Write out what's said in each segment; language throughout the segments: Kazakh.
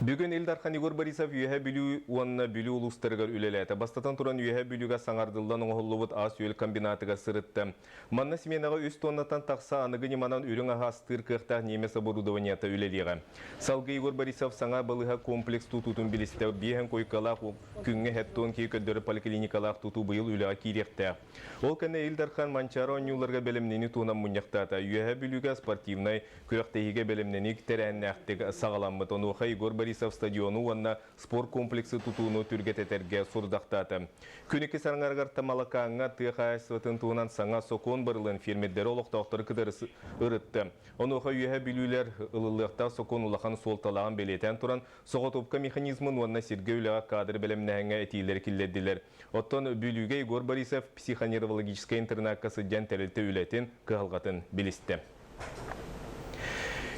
Бүгін Элдархан Игорь Борисов үйе білу уанна білу улустарығар үлеләті. Бастатан туран үйе білуға саңардылдан оңғылуыт ас үйел комбинатыға сырытты. Манна семенаға үст тоннатан тақса анығы неманан үрің аға астыр қықтақ немес оборудованията үлелеға. Салғы Игорь Борисов саңа балыға комплекс тұтутын білісті. Бейхен койкалақ күнге хәттон кей көддері поликлиникалақ тұту бұйыл үлеға керекті. Ол кәне Элдархан Манчара оңюларға бәлімнені туынан мұнияқтата. Үйе білуға спортивнай көқтейге бәлімнені тәрәннәқтігі сағаламмыт. Онуға Игорь Борисов стадиону уанна спорт комплексы тутууну түргететерге сурдактаты. Күнеки сараңаргар тамалакаңа тыхайсватын туунан саңа сокон барылын фирмеддері олықтауқтары кыдырысы ырытты. Онуға үйе білулер ылылықта сокон улахан солталаған белетен туран соғытопка механизмын уанна сиргеуліға кадр бәлемнәңе әтейлер килдедділер. Оттон бүлуге Игорь Борисов психоневрологическая интернакасы ден тәрілті үлетін кығылғатын білісті.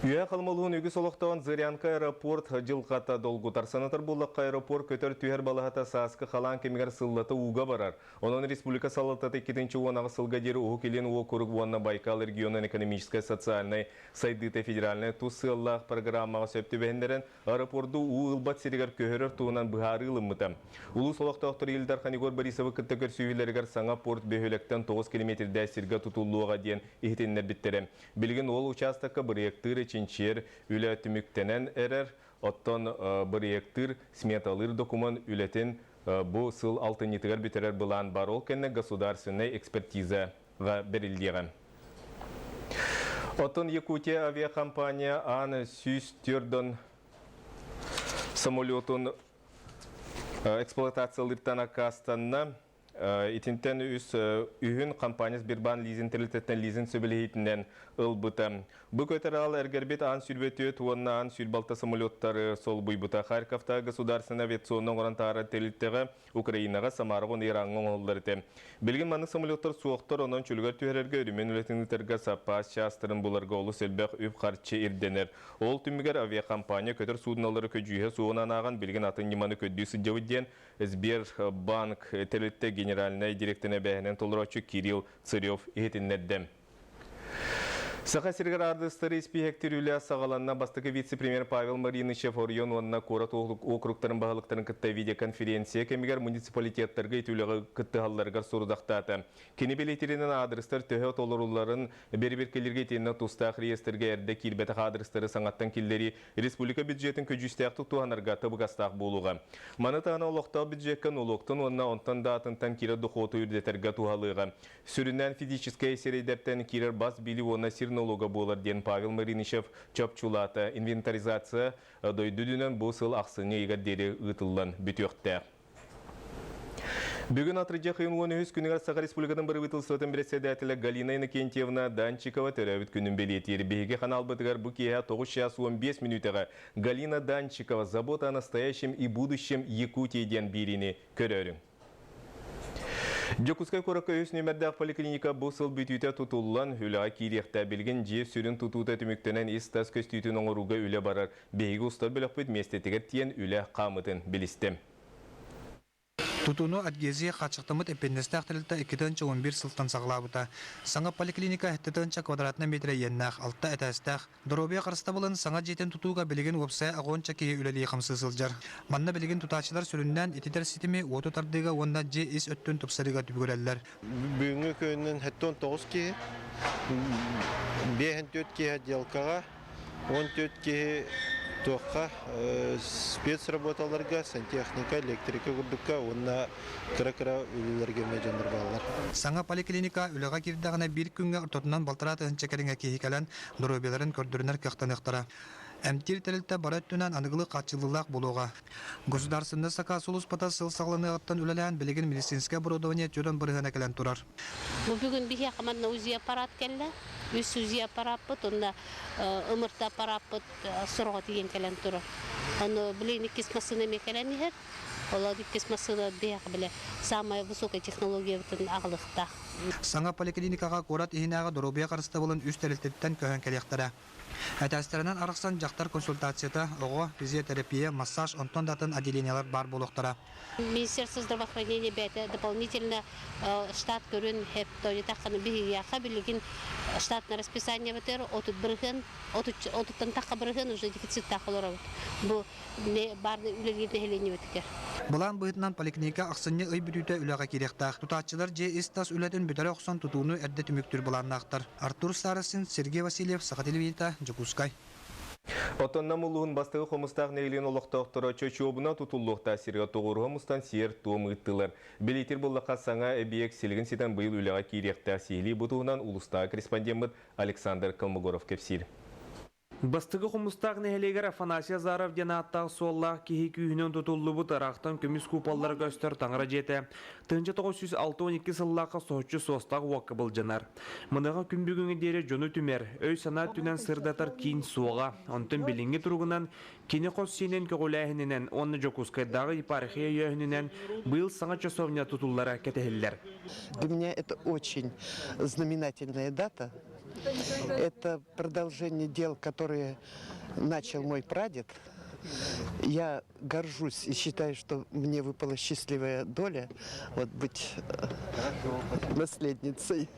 Үйе қалмалуын үгі солықтауын Зырянка аэропорт жылқата долгутар. Санатар болыққа аэропорт көтер түйер балығата сасқы қалан кемегер сыллаты уға барар. Оның республика салататы 2-ші уанағы сылға дері оғы келен оғы көрік уанна Байкал регионын экономическая социальной сайдыты федеральный тусыллақ программаға сөпті бәндерін аэропорду уылбат серегер көхерер туынан бұхары ылымыты. Улу солықтауқтыр Элдархан Игорь Борисовы күтті көрсүйілерігер саңа порт бөхеліктен 9 километрді сірге тұтылуға дейін ихтеннер біттері. Білген ол участаққа біректірі чинчер үлі түміктенен әрер, оттон бір ектір сметалыр документ үлетін бұл сыл алтын етігер бітерер бұлан бар ол кәнне государственной экспертизаға берілдегі. Оттон Якутия авиакомпания Ан-Сюстердон самолетын эксплуатациялыртан акастанна итинтен үс үйін компанияс Бирбан лизин тірілтеттен лизин сөбілейтінден ұлбыты. Бұл көтер ал әргербет ан сүрбеті туанна ан сүрбалта самолеттары сол бұйбыта. Харьковта государственный авиационның орантары тірілттігі Украинаға Самарғын Иранғын олдарды. Білген маны самолеттар суықтар онын чөлгер түйерерге өрімен үлетіңдерге сапас шастырын бұларға олы сөлбәқ үп қарчы ирденер. Ол түмігер авиакомпания көтер судыналары көжүйе суынан аған білген атын неманы көддүйсі жауыден Сбербанк тірілтті генеральный директорына бәхінен толырачы Кирилл Царев етіннерді. Саха сергер ардыстары испехектер үлі сағаланна бастығы вице-премьер Павел Маринычев Орион онына Корат округтарын бағылықтарын күтті видеоконференция кемегер муниципалитеттерге етулігі күтті халларғар сұрудақтаты. Кені белетерінен адрыстар төхе толыруларын бері-бір келерге етеніне тұстақ реестерге әрді келбеті адрыстары саңаттан келдері республика бюджетін көжістіяқты туғанарға табығастақ болуға. Манытағына олықтау бюджеткен олықтың онына онтан датынтан кері дұқоты үрдетерге туғалыға. Сүрінен физическая серейдептен керер бас били онына налога болар ден Павел Маринычев чапчулата инвентаризация дойдудунан босыл ақсыны егердері ұтылан бүтіқті. Бүгін атырыжа қиынуын өз күнігер Саға Республикадан бір ұтылсытын бірседәтілі Галина Иннокентьевна Данчикова төрәвіт күнін белетері. Бейге қанал бұтығар бұкея 9 час 15 минутыға Галина Данчикова «Забота о настоящем и будущем Якутияден беріне көрерін. Жокускай коракка өз нөмірдәқ поликлиника бұсыл бүтүйті тұтылан үліға керекті білген жев сүрін тұтуыты түміктенен естас көстүйті оңыруға үлі барар. Бейгі ұстар білік бүт местетігер тиен үлі қамытын білісті. Тутуну адгези қачықтымыт эпендестақ тілілті 2-11 сылтан сағылабыта. Саңа поликлиника 7 квадратна метрі еннақ, 6 әтәстақ. Доробия қарыста болын саңа жетін тұтуға білген опсай ағонча кейі үлелі қымсы сылжар. Манна білген тұтачылар сүріннен ететер сетімі оты тардыға онда же ес өттін тұпсарыға түбігілелер. Бүгінгі көнінің 7-9 кейі, 5-4 кейі делкаға, 14 кейі тоққа спецработаларға, сантехника, электрика күрдікка, онына кіра-кіра үлілерге мәжендір балалар. Саңа поликлиника үліға кердіғына бір күнге ұртотынан балтыраты үнчекеріңе кейікелен дұробелерін көрдірінер кіқтанықтара. Әмтер тәрілті бара өттінен анығылы қатшылылақ болуға. Государственный сақа сұлыс пата сыл сағылыны аттан үлілән білеген медицинская оборудование түрін бірігін әкелен тұрар. Бүгін бихе қамадна УЗИ аппарат келді. Үс УЗИ аппарат бұд, онда ұмырта аппарат бұд сұрға деген келен тұрар. Оны білейін кесмасыны мекелен ехер. Олар кесмасыны бейақ біле. Самая высокая технология бұтын ағылықта. Саңа поликлиникаға корат ихинағы Доробия қарыста болын үс тәрілтеттен көхен келектері. Әтәстерінен арықсан жақтар консультацията, оғы, физиотерапия, массаж, онтон датын отделениялар бар болуқтара. Министерство здравоохранения бәті дополнительно штат көрін хеп тойы таққаны бігияқа білігін штатна расписание бітер, отыт бірген, отыттан таққа бірген уже дефицит тақылыр ауыт. Бұл барды үлелерді әлене өтікер. Бұлан бұйтынан поликлиника ақсынне үй бүтуті үліға керектақ. Тұтатчылар же истас үлетін бүтері оқсан тұтуыны әрді түміктір бұланнақтар. Артур Старысын, Сергей Васильев, Сақа телевизита, Жукускай. Отонна мулуғын бастығы қомыстақ нейлен олықтақтыра чөчуобына тұтулуқта сирға тоғырға мұстан сиер туым ұйттылар. Белейтер болыққа саңа әбиек селігін сетен бұйыл үліға керекті сейлі бұтуғынан ұлыстағы корреспондент Александр Калмогоров кепсир. Бастығы құмыстақ нәхелегер Афанасия Заров денаттағы соллақ кехи күйінен тұтулы бұт арақтан көміз купаллары көстер таңыра жеті. 1906-12 сыллаққа соғытшы соғыстағы уақы бұл жанар. Мұныға күнбігіңі дері жоны түмер, өй сана түнен сырдатар кейін суға. Онтын білінгі тұрғынан кені қос сенен көгіләхінінен, оны Жокускайдағы епархия үйінінен бұл саңа часовня тұтулары кәтехілер. Для меня это очень знаменательная дата. Это продолжение дел, которые начал мой прадед. Я горжусь и считаю, что мне выпала счастливая доля быть наследницей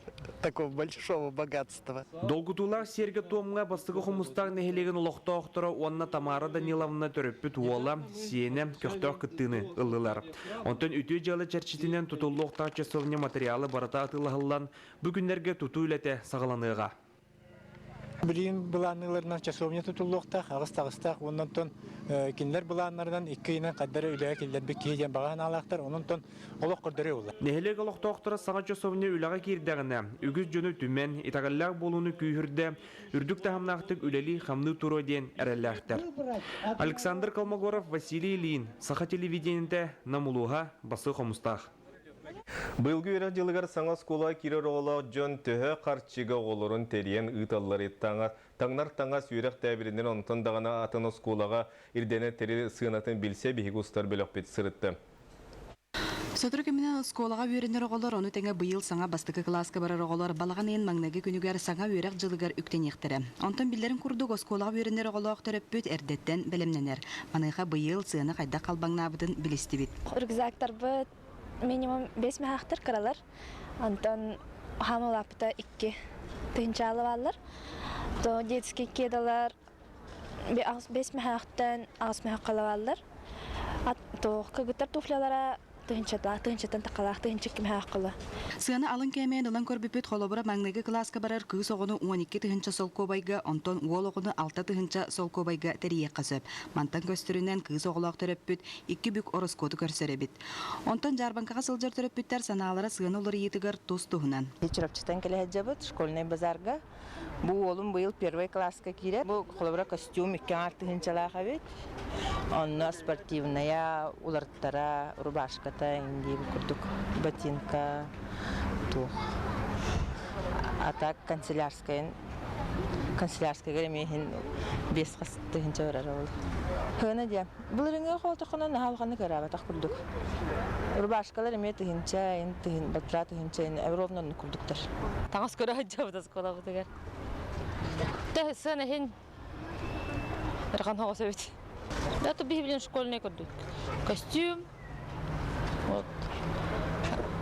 такого большого богатства. Долгутулар серге томға бастығы құмыстақ нәхелеген ұлықта оқтыра онна Тамара Даниловна төріппіт уола сиене көқтақ күттіні ұлылар. Онтын үті жалы чәрчетінен тұтулы оқтақ часовне материалы барата атылығылан бүгінлерге тұту үләте сағаланыға. Білейін бұланыларынан часовне тұтулуқтақ, ағыстағыстақ, онын тон кендер бұланлардан еккейінен қаддары үліға келдер бір кейден баған алақтар, онын тон олық құрдыры олы. Нәхелек олықта оқтыра саңа часовне үліға кердіғіне, үгіз жөні түмен, итағыллақ болуыны күйірді, үрдік тағымнақтық үлелі қамны тұру ден әрәлләқтір. Александр Калмогоров, Василий Ильин, Саха телевидениенде намулуға басы қомыстақ. Бұйылғы өрек жылығар саңа скола кирер ола жон түхі қарчыға олырын терен ұйталылар таңнар таңа сүйрек тәбірінен онтын дағана атын сколаға ирдені тері сығынатын білсе бейгі ұстар бөлік бет сырытты. Сөтір көмінен сколаға өрінер оғылар, оны тәңі бұйыл саңа бастықы класқа барар оғылар балаған ең маңнағы күнігер саңа өрек жылығар үктен ектірі. Онтын білдерін күрдік сколаға өрінер оғылақ түріп бүт әрдеттен білімненер. Манайға бұйыл сыны қайда қалбаңнабыдың білісті бит. Минимум 5 мәхақтыр қыралар. Антон хамылапыта 2 түйінші алып алыр. Детский кедалар 5 мәхақтан 6 мәхақ қалып алыр. Көгіттар туфлялара түйіншеттен тақалақ, түйіншекке мәхақ қылы. Сыны алын кәмейін ұлан көрбіпет қолыбыра маңнығы класқа барар күйіс оғыны 12 түйінші сол көбайға, онтон ол оғыны 6 түйінші сол көбайға тәрие қасып. Мантан көстірінен күйіс оғылақ түріп бүт, 2 бүк орыс коды көрсері біт. Онтон жарбанқаға сылжар түріп бүттер саналары сыны олар етігір тоз тұғынан. Вечеровчатан келе жабыт, школьный базарға. Бұл олым бұйыл 1 класска кире. Бұл қолыбыра костюм 2 түйіншалаға бет. Онна спортивная, уларттара, рубашката, инди күрдік, ботинка, а так канцелярская гремейін 5 түйінші өрар олды. Хына де, бұл реңе қолтықынан алғаны қарабатақ күрдік. Рубашкалар еме түйінші, батыра түйінші, әвровнан күрдіктір. Таңыз көрі жабыдас қолағы тегер. Сәні хен әрған хауасы бет. Это бейбілен школьный күрдік. Костюм,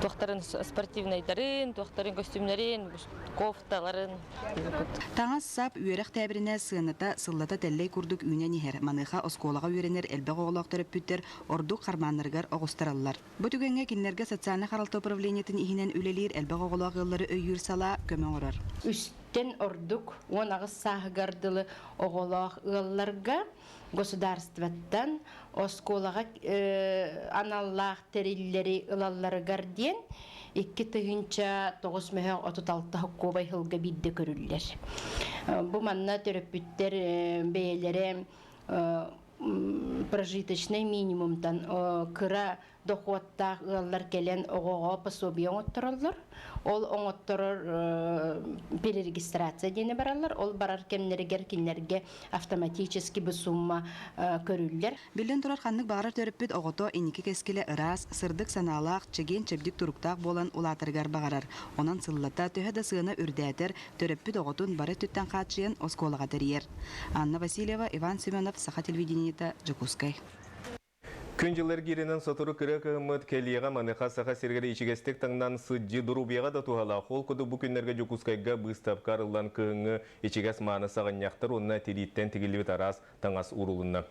тоқтарын спортивнайдарын, тоқтарын костюмларын, кофталарын. Таңыз сап үйерек тәбіріне сыныта сыллата тәллей күрдік үйнен ехер. Маныға осколаға үйренер әлбәқ оғылақ түріп бүттер ордық қарманырғар оғыстаралар. Бұ түгенге кенлерге социальны қаралты управлениетін ихінен үлелер әлбәқ оғылақ ғыллары өйір сала көмен орар. Үстен ордық, он ағыз сағығардылы оғылақ ғылларға государстваттан осколаға аналлах териллери ылаллары гарден 2 тыгынча 9 мәһә 36 кобай хылга бидде көрүлләр. Бу манна терапевттер бәяләре прожиточный минимумдан кыра доходтах ыллар келен оғоға пособие оңоттыралар. Ол оңоттырыр перерегистрация дейіне баралар. Ол барар кемнерігер кинлерге автоматически бұл сумма көрілдер. Билен турар ханнык бағарар төріппіт оғото енеке кескелі ырас, сырдық саналақ, чеген чебдік туруктақ болан улатыргар бағарар. Онан сыллата төһәді сыны үрдәтер, төріппіт оғотун бары түттен қатшыен осколаға тәрiyер. Анна Васильева, Иван Семенов, Саха телевидениеті, Жукускай. Күн жылар киренен сотуру кірі кығымыт келиеға маныға саха сергері ичігестік таңнан сыджи дұрубияға да туғала. Қол күді бұл күнлерге Жукускайға бұстапқар ұлан кығыңы ичігес маны сағыняқтыр, онына терейттен тігілі арас таңас урулынна.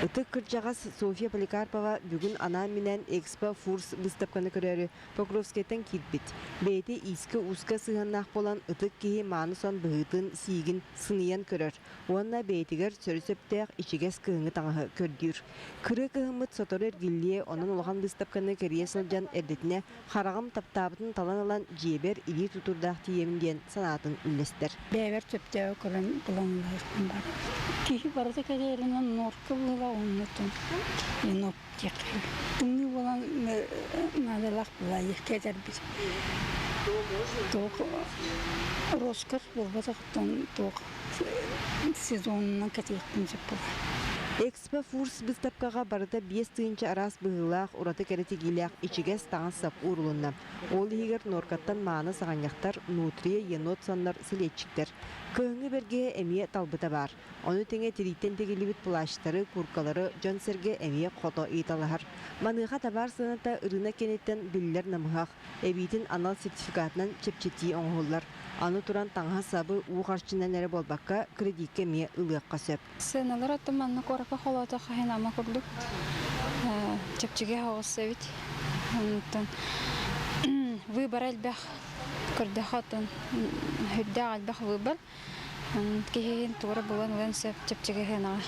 Ытык кырджагас Софья Поликарпова бүгін ана менен Экспо Фурс выставканы көрері Покровскайдан китбит. Бейті искі уска сығаннақ болан ытык кейі маны сон бұғытын сигін сыниян көрер. Онна бейтігер сөрісөптәқ ичігес кығыңы таңығы көрдір. Кыры кығымыт соторыр гиллие онын олған выставканы көрие сылжан әрдетіне қарағым таптабытын талан алан жебер или тутурдақ тиемінден санатын үлестер. Бәйбер төптәу көрін бұланлар бар. Кейі барыды кәдерінен норқы бұла оннытын. Енот текіл. Түнгі болан надалақ бұла ехкәдер біз. Тоқ роскар болбадықтан тоқ сезонынан кәтектін жеп бұла. Экспо Фурс выставкаға барыда 5 тыынча арас бұғылақ ұраты кәрітегіліяқ ичігес таңыз сап ұрылынна. Ол егер норкаттан маны сағаняқтар нутрия енот санлар сілетчіктер. Күйіңі берге әмие талбыта бар. Оны теңе терейттен тегелебіт плаштары, куркалары, жон серге әмие қото еталығар. Маныға табар сыныта ұрына кенеттен білілер намығақ. Әбейтін анал сертификатынан чепчети оңғылар. Аны туран таңға сабы уғаршынан әрі болбаққа кредитке ме ұлыққа сөп. Сеналар аттым анны қорапа қолата қайын ама көрдік. Чепчеге хауысы бит. Выбор әлбәқ көрді қатын. Хүдді әлбәқ выбор. Кейін туыры болан ұлан сөп чепчеге хенаға.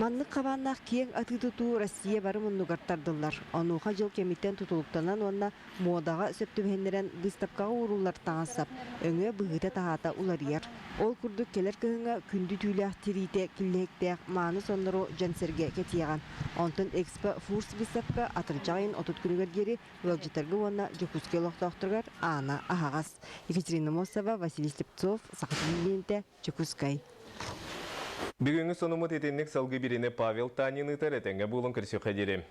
Манлык қабаннақ кең аты тұту Россия бары мұнығартардылар. Онуға жыл кемиттен тұтылықтанан онна модаға сөптүбәнерен выставкаға урулар таңасап, өңе бұғыта тағата улар ер. Ол күрдік келер күйіңі күнді түйләқ терейте кіллектәқ маны сонлары жансерге кетияған. Онтын Экспо Фурс выставка атырчағын отут күнігергері лалжытарғы онна Жукуске лоқтақтырғар ана ағағас. Екатерина Мосова, Василий Слепцов, Сақатылыменте, Жукускай. Бүгінгі сонымыт етеннік салғы біріне Павел Танин ұтар әтенге болын кірсі қадері.